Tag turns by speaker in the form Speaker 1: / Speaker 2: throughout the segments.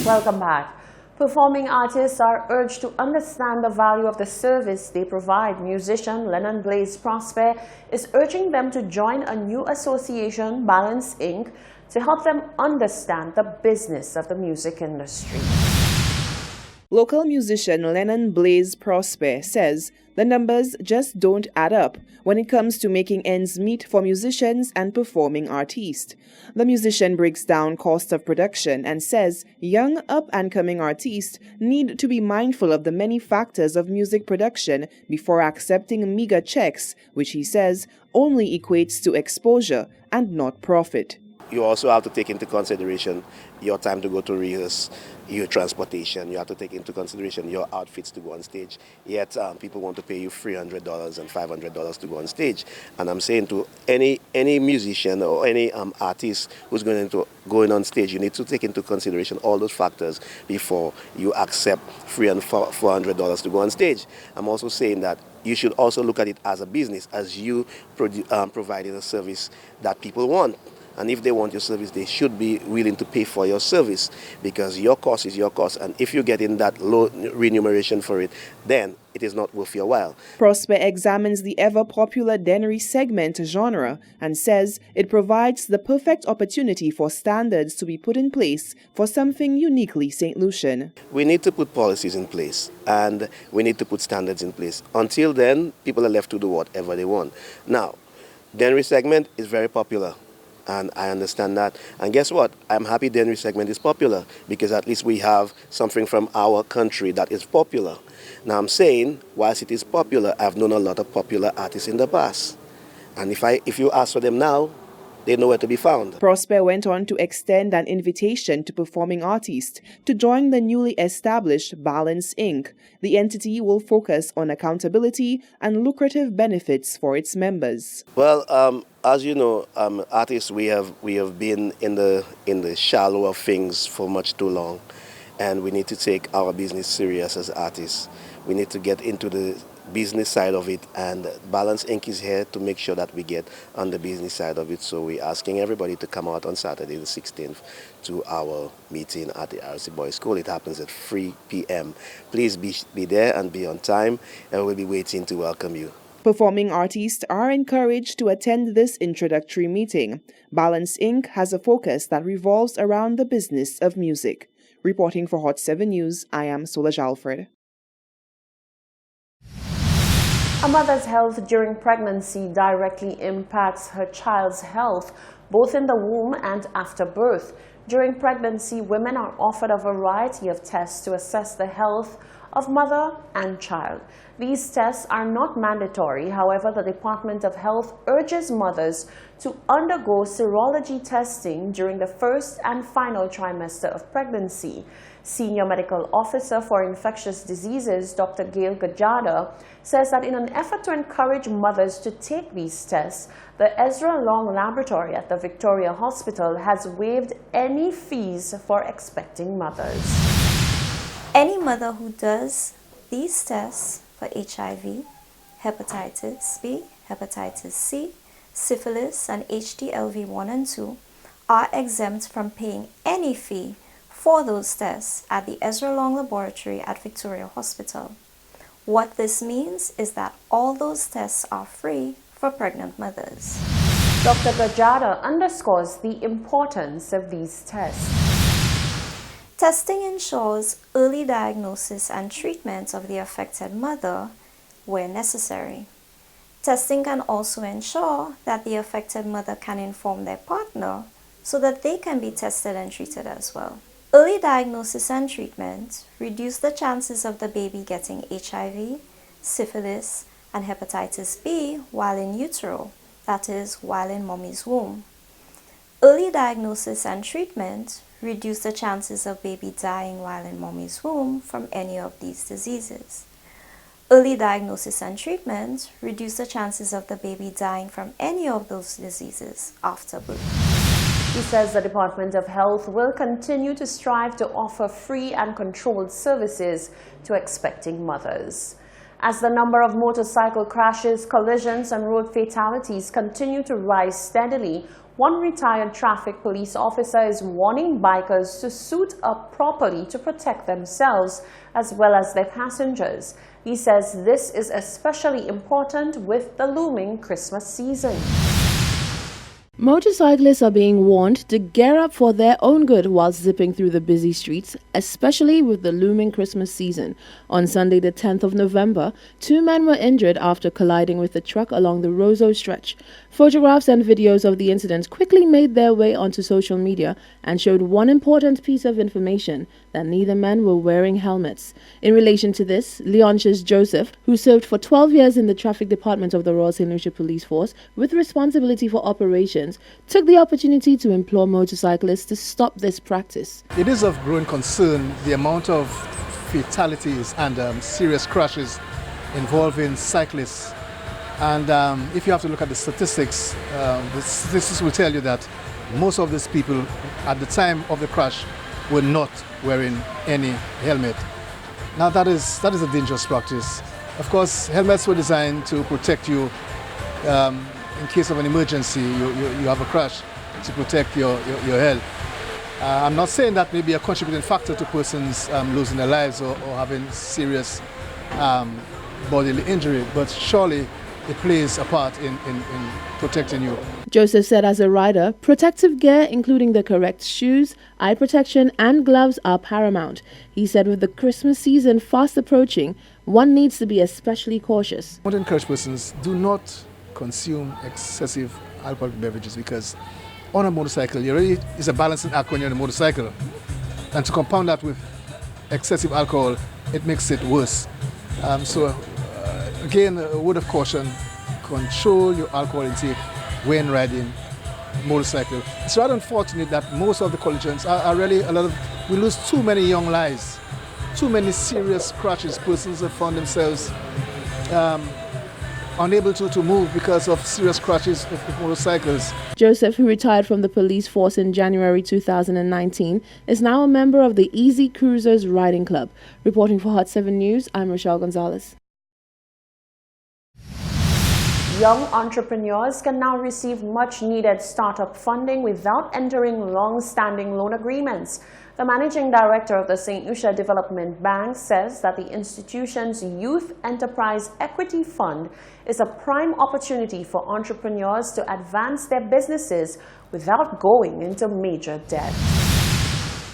Speaker 1: Welcome back. Performing artists are urged to understand the value of the service they provide. Musician Lennon Blaze Prosper is urging them to join a new association, Balance Inc., to help them understand the business of the music industry.
Speaker 2: Local musician Lennon Blaze Prosper says the numbers just don't add up when it comes to making ends meet for musicians and performing artists. The musician breaks down cost of production and says young up-and-coming artists need to be mindful of the many factors of music production before accepting meager checks, which he says only equates to exposure and not profit.
Speaker 3: You also have to take into consideration your time to go to rehearse, your transportation. You have to take into consideration your outfits to go on stage. Yet people want to pay you $300 and $500 to go on stage. And I'm saying to any musician or any artist who's going on stage, you need to take into consideration all those factors before you accept $300 and $400 to go on stage. I'm also saying that you should also look at it as a business, as you providing a service that people want. And if they want your service, they should be willing to pay for your service, because your cost is your cost. And if you're getting that low remuneration for it, then it is not worth your while.
Speaker 2: Prosper examines the ever-popular Dennery segment genre and says it provides the perfect opportunity for standards to be put in place for something uniquely St. Lucian.
Speaker 3: We need to put policies in place and we need to put standards in place. Until then, people are left to do whatever they want. Now, Dennery segment is very popular. And I understand that. And guess what? I'm happy Dennery segment is popular, because at least we have something from our country that is popular. Now I'm saying, whilst it is popular, I've known a lot of popular artists in the past. And if you ask for them now, they know where to be found.
Speaker 2: Prosper went on to extend an invitation to performing artists to join the newly established Balance Inc. The entity will focus on accountability and lucrative benefits for its members.
Speaker 3: Well, as you know, artists, we have been in the shallow of things for much too long, and we need to take our business serious as artists. We need to get into the business side of it, and Balance Inc. is here to make sure that we get on the business side of it. So we're asking everybody to come out on Saturday the 16th to our meeting at the RC Boys School. It happens at 3 p.m. Please be there and be on time, and we'll be waiting to welcome you.
Speaker 2: Performing artists are encouraged to attend this introductory meeting. Balance Inc. has a focus that revolves around the business of music. Reporting for Hot 7 News, I am Solange Alfred.
Speaker 1: A mother's health during pregnancy directly impacts her child's health, both in the womb and after birth. During pregnancy, women are offered a variety of tests to assess the health of mother and child. These tests are not mandatory. However, the Department of Health urges mothers to undergo serology testing during the first and final trimester of pregnancy. Senior Medical Officer for Infectious Diseases, Dr. Gail Gajada, says that in an effort to encourage mothers to take these tests, the Ezra Long Laboratory at the Victoria Hospital has waived any fees for expecting mothers.
Speaker 4: Any mother who does these tests for HIV, hepatitis B, hepatitis C, syphilis, and HDLV 1 and 2 are exempt from paying any fee for those tests at the Ezra Long Laboratory at Victoria Hospital. What this means is that all those tests are free for pregnant mothers.
Speaker 1: Dr. Gajada underscores the importance of these tests.
Speaker 4: Testing ensures early diagnosis and treatment of the affected mother where necessary. Testing can also ensure that the affected mother can inform their partner so that they can be tested and treated as well. Early diagnosis and treatment reduce the chances of the baby getting HIV, syphilis, and hepatitis B while in utero, that is, while in mommy's womb. Early diagnosis and treatment reduce the chances of baby dying while in mommy's womb from any of these diseases. Early diagnosis and treatment reduce the chances of the baby dying from any of those diseases after birth.
Speaker 1: He says the Department of Health will continue to strive to offer free and controlled services to expecting mothers. As the number of motorcycle crashes, collisions, and road fatalities continue to rise steadily, One retired traffic police officer is warning bikers to suit up properly to protect themselves as well as their passengers. He says this is especially important with the looming Christmas season.
Speaker 5: Motorcyclists are being warned to gear up for their own good while zipping through the busy streets, especially with the looming Christmas season. On Sunday, the 10th of November, 2 men were injured after colliding with a truck along the Roseau stretch. Photographs and videos of the incident quickly made their way onto social media and showed one important piece of information, that neither men were wearing helmets. In relation to this, Leontius Joseph, who served for 12 years in the traffic department of the Royal St. Lucia Police Force with responsibility for operations, took the opportunity to implore motorcyclists to stop this practice.
Speaker 6: It is of growing concern the amount of fatalities and serious crashes involving cyclists. And if you have to look at the statistics will tell you that most of these people at the time of the crash were not wearing any helmet. Now that is a dangerous practice. Of course, helmets were designed to protect you in case of an emergency, you have a crash, to protect your health. I'm not saying that may be a contributing factor to persons losing their lives or having serious bodily injury, but surely it plays a part in protecting you.
Speaker 5: Joseph said as a rider, protective gear including the correct shoes, eye protection and gloves are paramount. He said with the Christmas season fast approaching, one needs to be especially cautious.
Speaker 6: I want to encourage persons, do not consume excessive alcoholic beverages, because on a motorcycle, it's a balancing act when you're on a motorcycle. And to compound that with excessive alcohol, it makes it worse. Again, a word of caution, control your alcohol intake when riding motorcycle. It's rather unfortunate that most of the collisions are really we lose too many young lives, too many serious crashes. Persons have found themselves unable to move because of serious crashes with motorcycles.
Speaker 5: Joseph, who retired from the police force in January 2019, is now a member of the Easy Cruisers Riding Club. Reporting for Hot 7 News, I'm Rochelle Gonzalez.
Speaker 1: Young entrepreneurs can now receive much-needed startup funding without entering long-standing loan agreements. The managing director of the St. Lucia Development Bank says that the institution's Youth Enterprise Equity Fund is a prime opportunity for entrepreneurs to advance their businesses without going into major debt.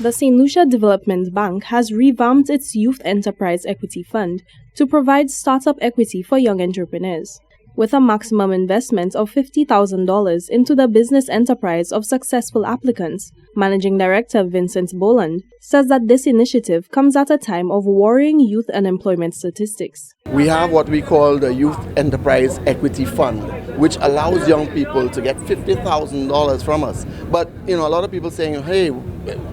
Speaker 7: The St. Lucia Development Bank has revamped its Youth Enterprise Equity Fund to provide startup equity for young entrepreneurs, with a maximum investment of $50,000 into the business enterprise of successful applicants. Managing Director Vincent Boland says that this initiative comes at a time of worrying youth unemployment statistics.
Speaker 3: We have what we call the Youth Enterprise Equity Fund, which allows young people to get $50,000 from us. But a lot of people saying, hey,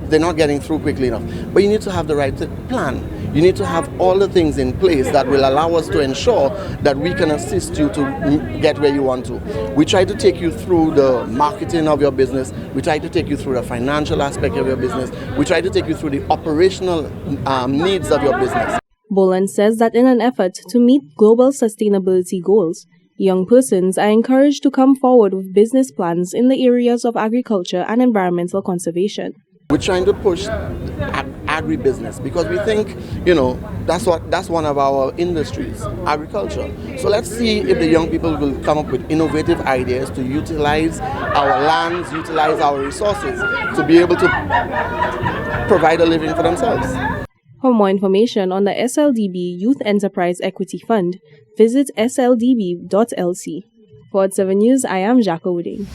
Speaker 3: they're not getting through quickly enough. But you need to have the right plan. You need to have all the things in place that will allow us to ensure that we can assist you to get where you want to. We try to take you through the marketing of your business. We try to take you through the financial aspect of your business. We try to take you through the operational needs of your business.
Speaker 7: Boland says that in an effort to meet global sustainability goals, young persons are encouraged to come forward with business plans in the areas of agriculture and environmental conservation.
Speaker 3: We're trying to push agribusiness because we think, that's one of our industries, agriculture. So let's see if the young people will come up with innovative ideas to utilize our lands, utilize our resources to be able to provide a living for themselves.
Speaker 7: For more information on the SLDB Youth Enterprise Equity Fund, visit sldb.lc. For Hot 7 News, I am Jacques Wooding.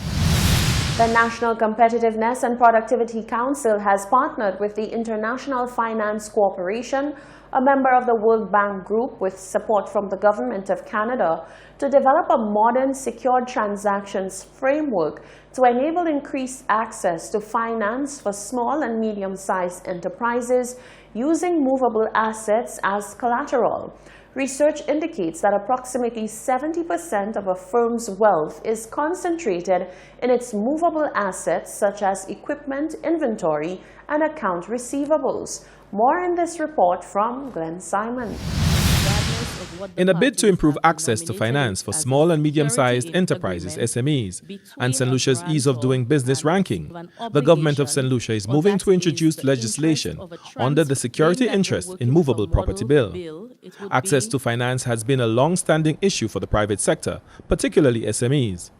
Speaker 1: The National Competitiveness and Productivity Council has partnered with the International Finance Corporation, a member of the World Bank Group with support from the Government of Canada, to develop a modern secured transactions framework to enable increased access to finance for small and medium-sized enterprises using movable assets as collateral. Research indicates that approximately 70% of a firm's wealth is concentrated in its movable assets such as equipment, inventory, and account receivables. More in this report from Glenn Simon.
Speaker 2: Regardless of
Speaker 8: In a bid to improve access to finance for small and medium-sized enterprises, SMEs, and St. Lucia's Ease of Doing Business ranking, the government of St. Lucia is moving to introduce legislation under the Security Interest in Movable Property Bill. Access to finance has been a long-standing issue for the private sector, particularly SMEs.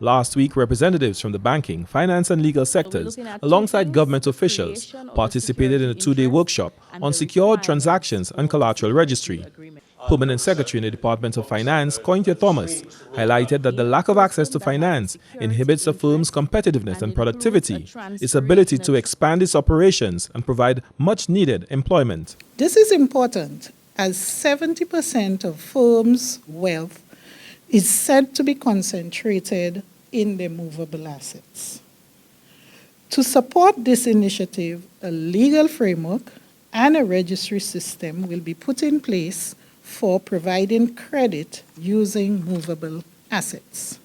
Speaker 8: Last week, representatives from the banking, finance and legal sectors, alongside government officials, participated in a two-day workshop on secured transactions and collateral registry. Permanent Secretary in the Department of Finance, Cointia Thomas, highlighted that the lack of access to finance inhibits a firm's competitiveness and productivity, its ability to expand its operations and provide much-needed employment.
Speaker 9: This is important as 70% of firms' wealth is said to be concentrated in their movable assets. To support this initiative, a legal framework and a registry system will be put in place for providing credit using movable assets.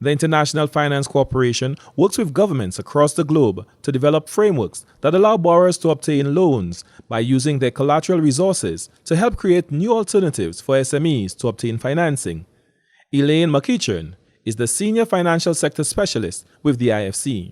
Speaker 8: The International Finance Corporation works with governments across the globe to develop frameworks that allow borrowers to obtain loans by using their collateral resources to help create new alternatives for SMEs to obtain financing. Elaine McEachern is the Senior Financial Sector Specialist with the IFC.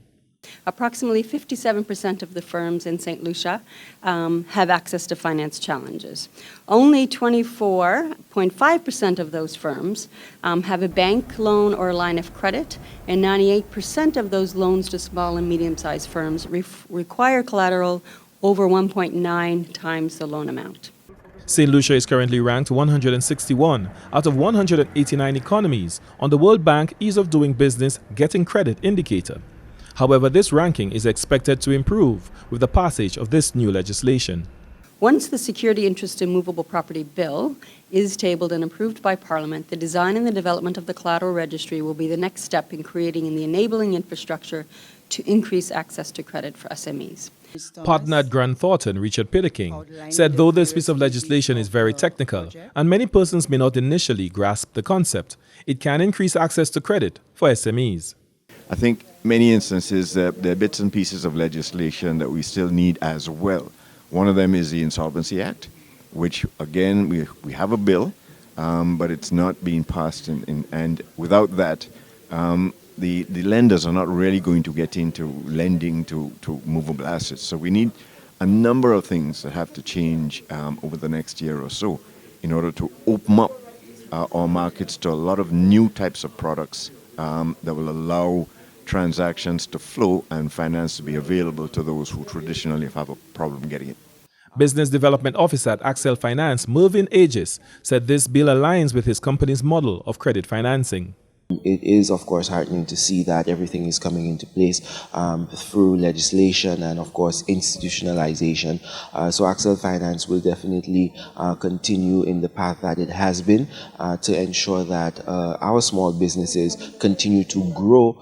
Speaker 10: Approximately 57% of the firms in St. Lucia have access to finance challenges. Only 24.5% of those firms have a bank loan or a line of credit, and 98% of those loans to small and medium-sized firms require collateral over 1.9 times the loan amount.
Speaker 8: St. Lucia is currently ranked 161 out of 189 economies on the World Bank Ease of Doing Business Getting Credit indicator. However, this ranking is expected to improve with the passage of this new legislation.
Speaker 10: Once the Security Interest in Movable Property Bill is tabled and approved by Parliament, the design and the development of the collateral registry will be the next step in creating the enabling infrastructure to increase access to credit for SMEs.
Speaker 8: Partner at Grant Thornton, Richard Pitterking, said though this piece of legislation is very technical and many persons may not initially grasp the concept, it can increase access to credit for SMEs.
Speaker 11: I think many instances there are bits and pieces of legislation that we still need as well. One of them is the Insolvency Act, which again we have a bill, but it's not being passed, and without that, the lenders are not really going to get into lending to movable assets. So we need a number of things that have to change over the next year or so in order to open up our markets to a lot of new types of products that will allow transactions to flow and finance to be available to those who traditionally have a problem getting it.
Speaker 8: Business Development Officer at Accel Finance, Mervyn Aegis, said this bill aligns with his company's model of credit financing.
Speaker 12: It is, of course, heartening to see that everything is coming into place through legislation and, of course, institutionalization. So Accel Finance will definitely continue in the path that it has been to ensure that our small businesses continue to grow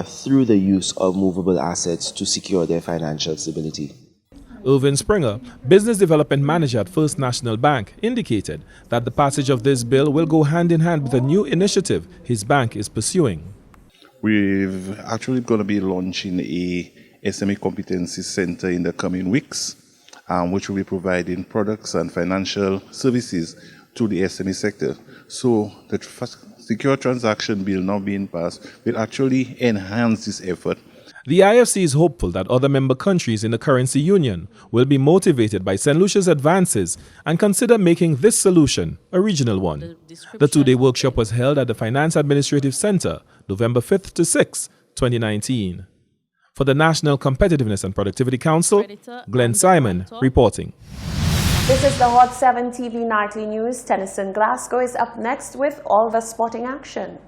Speaker 12: through the use of movable assets to secure their financial stability.
Speaker 8: Irvin Springer, Business Development Manager at First National Bank, indicated that the passage of this bill will go hand in hand with a new initiative his bank is pursuing.
Speaker 13: We're actually going to be launching a SME Competency Center in the coming weeks, which will be providing products and financial services to the SME sector. So the Secure Transaction Bill now being passed will actually enhance this effort.
Speaker 8: The IFC is hopeful that other member countries in the currency union will be motivated by St. Lucia's advances and consider making this solution a regional one. The two-day workshop was held at the Finance Administrative Center, November 5th to 6th, 2019. For the National Competitiveness and Productivity Council, Glenn Simon reporting.
Speaker 1: This is the Hot 7 TV Nightly News. Tennyson Glasgow is up next with all the sporting action.